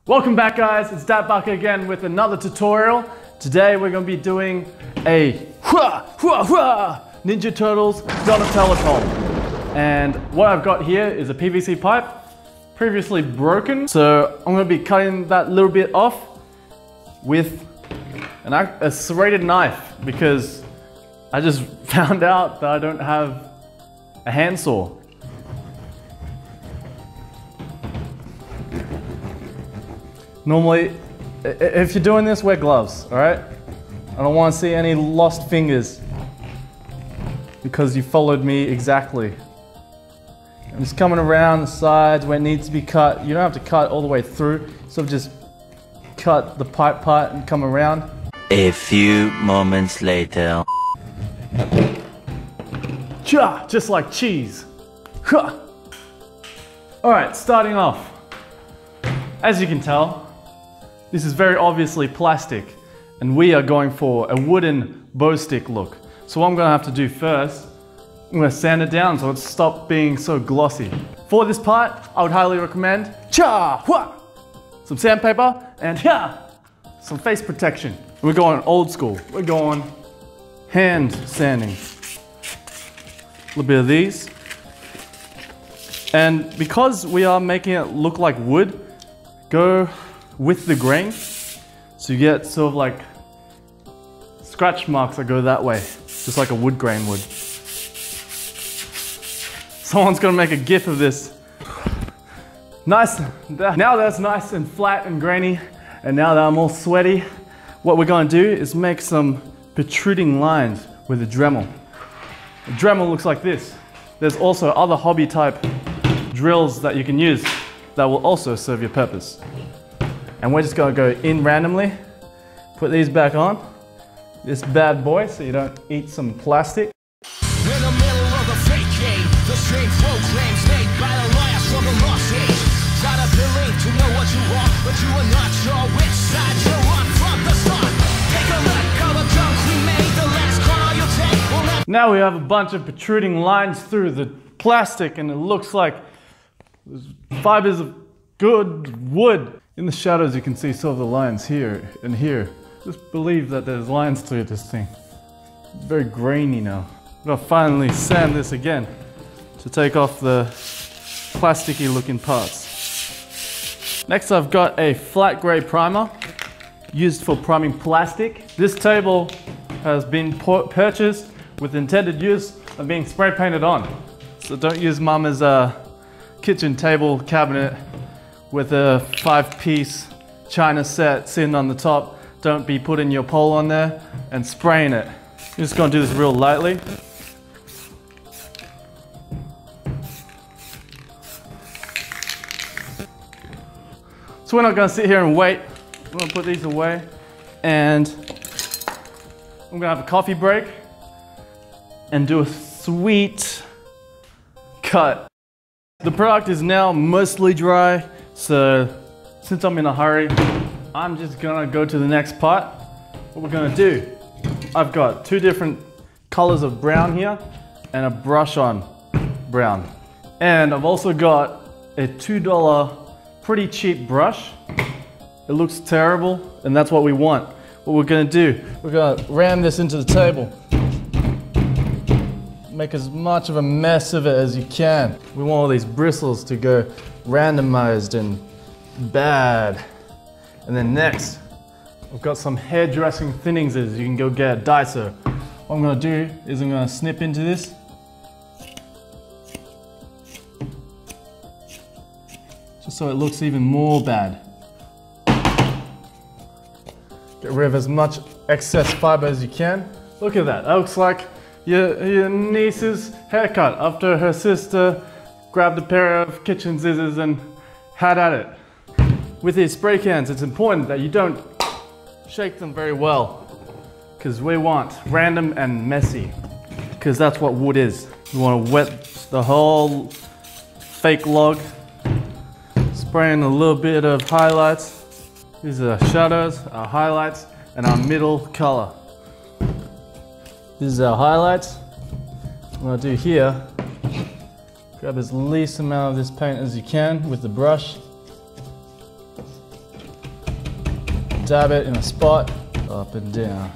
Welcome back guys, it's Datbuck again with another tutorial. Today we're going to be doing a Ninja Turtles Donatello pole. And what I've got here is a PVC pipe, previously broken. So I'm going to be cutting that little bit off with a serrated knife because I just found out that I don't have a handsaw. Normally, if you're doing this, wear gloves, all right? I don't want to see any lost fingers because you followed me exactly. I'm just coming around the sides where it needs to be cut. You don't have to cut all the way through, so just cut the pipe part and come around. A few moments later. Just like cheese. All right, starting off. As you can tell, this is very obviously plastic, and we are going for a wooden bow stick look. So what I'm gonna have to do first, I'm gonna sand it down so it stops being so glossy. For this part, I would highly recommend some sandpaper and some face protection. We're going old school. We're going hand sanding. A little bit of these. And because we are making it look like wood, go with the grain, so you get sort of like scratch marks that go that way, just like a wood grain would. Someone's gonna make a gif of this. Nice, now that's nice and flat and grainy, and now that I'm all sweaty, what we're gonna do is make some protruding lines with a Dremel. A Dremel looks like this. There's also other hobby type drills that you can use that will also serve your purpose. And we're just gonna go in randomly, put these back on, this bad boy, so you don't eat some plastic. In the middle of the fake game, the same programs made by the liars from the lost age. Try to believe to know what you want, but you are not sure which side you're on from the start. Take a look, all the junk we made, the last call you take will never. Now we have a bunch of protruding lines through the plastic, and it looks like fibers of good wood. In the shadows you can see some of the lines here and here. Just believe that there's lines through this thing. It's very grainy now. I'm gonna finally sand this again to take off the plasticky looking parts. Next I've got a flat grey primer used for priming plastic. This table has been purchased with intended use of being spray painted on. So don't use mama's kitchen table cabinet with a 5-piece china set sitting on the top. Don't be putting your pole on there and spraying it. You're just gonna do this real lightly. So we're not gonna sit here and wait. I'm gonna put these away and I'm gonna have a coffee break and do a sweet cut. The product is now mostly dry. So, since I'm in a hurry, I'm just gonna go to the next part. What we're gonna do, I've got 2 different colors of brown here and a brush on brown. And I've also got a $2 pretty cheap brush. It looks terrible, and that's what we want. What we're gonna do, we're gonna ram this into the table. Make as much of a mess of it as you can. We want all these bristles to go randomized and bad. And then next, I've got some hairdressing thinning scissors. You can go get a Daiso. What I'm gonna do is I'm gonna snip into this. Just so it looks even more bad. Get rid of as much excess fiber as you can. Look at that, that looks like your niece's haircut after her sister grabbed a pair of kitchen scissors and had at it. With these spray cans, it's important that you don't shake them very well because we want random and messy, because that's what wood is. We want to wet the whole fake log, spraying a little bit of highlights. These are shadows, our highlights, and our middle color. This is our highlights. What I'm gonna do here, grab as least amount of this paint as you can with the brush. dab it in a spot, up and down.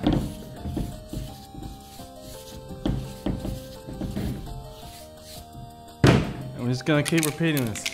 And we're just gonna keep repeating this.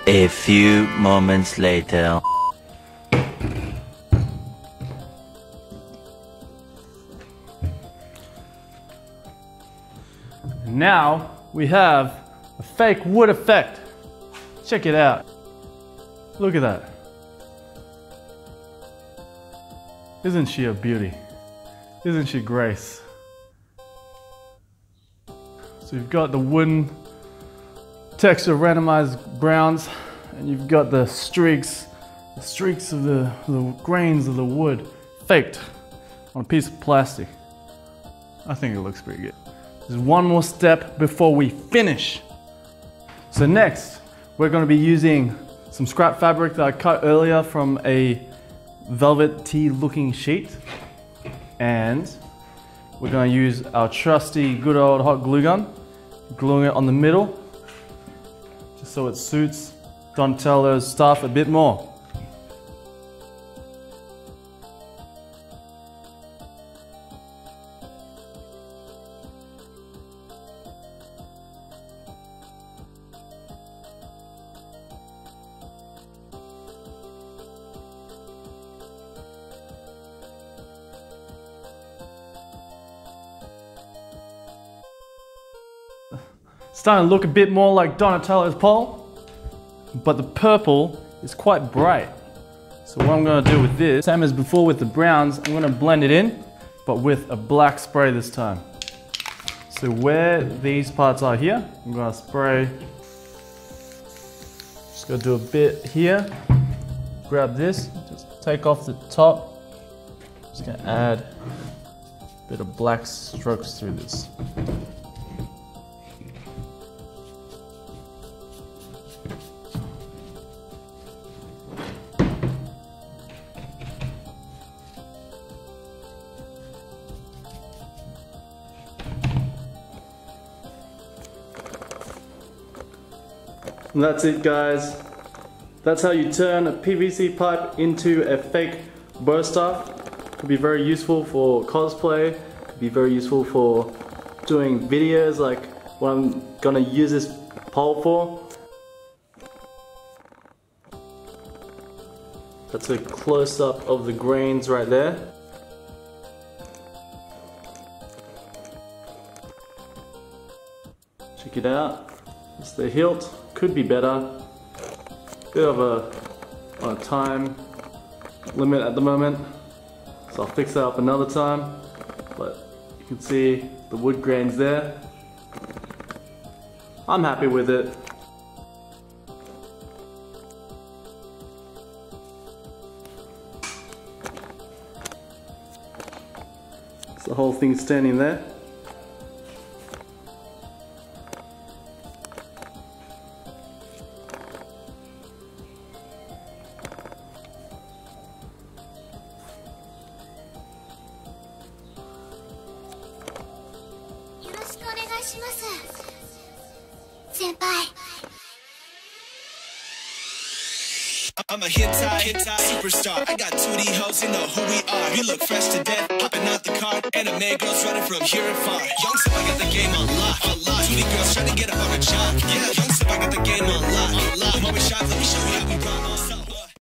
A few moments later. Now we have a fake wood effect. Check it out. Look at that. Isn't she a beauty? Isn't she grace? So you've got the wooden texture randomized browns, and you've got the streaks of the grains of the wood faked on a piece of plastic. I think it looks pretty good. There's one more step before we finish. So next, we're going to be using some scrap fabric that I cut earlier from a velvet tee looking sheet, and we're going to use our trusty good old hot glue gun, gluing it on the middle just so it suits Donatello's stuff a bit more. Starting to look a bit more like Donatello's pole, but the purple is quite bright. So what I'm going to do with this, same as before with the browns, I'm going to blend it in, but with a black spray this time. So where these parts are here, I'm going to spray, just going to do a bit here, grab this, just take off the top, just going to add a bit of black strokes through this. And that's it, guys. That's how you turn a PVC pipe into a fake bow staff. Could be very useful for cosplay, could be very useful for doing videos like what I'm gonna use this pole for. That's a close-up of the grains right there. Check it out. It's the hilt. Could be better. Bit of a time limit at the moment, so I'll fix that up another time. But you can see the wood grains there. I'm happy with it. So the whole thing's standing there. I'm a hit superstar. I got 2D hoes, you know who we are. We look fresh to death, hopping out the car. Anime girls running from here and far. Young Sip, I got the game on lock. 2D girls trying to get up on a job. Yeah, Young Sip, I got the game on lock. I'm always shy, let me show you how we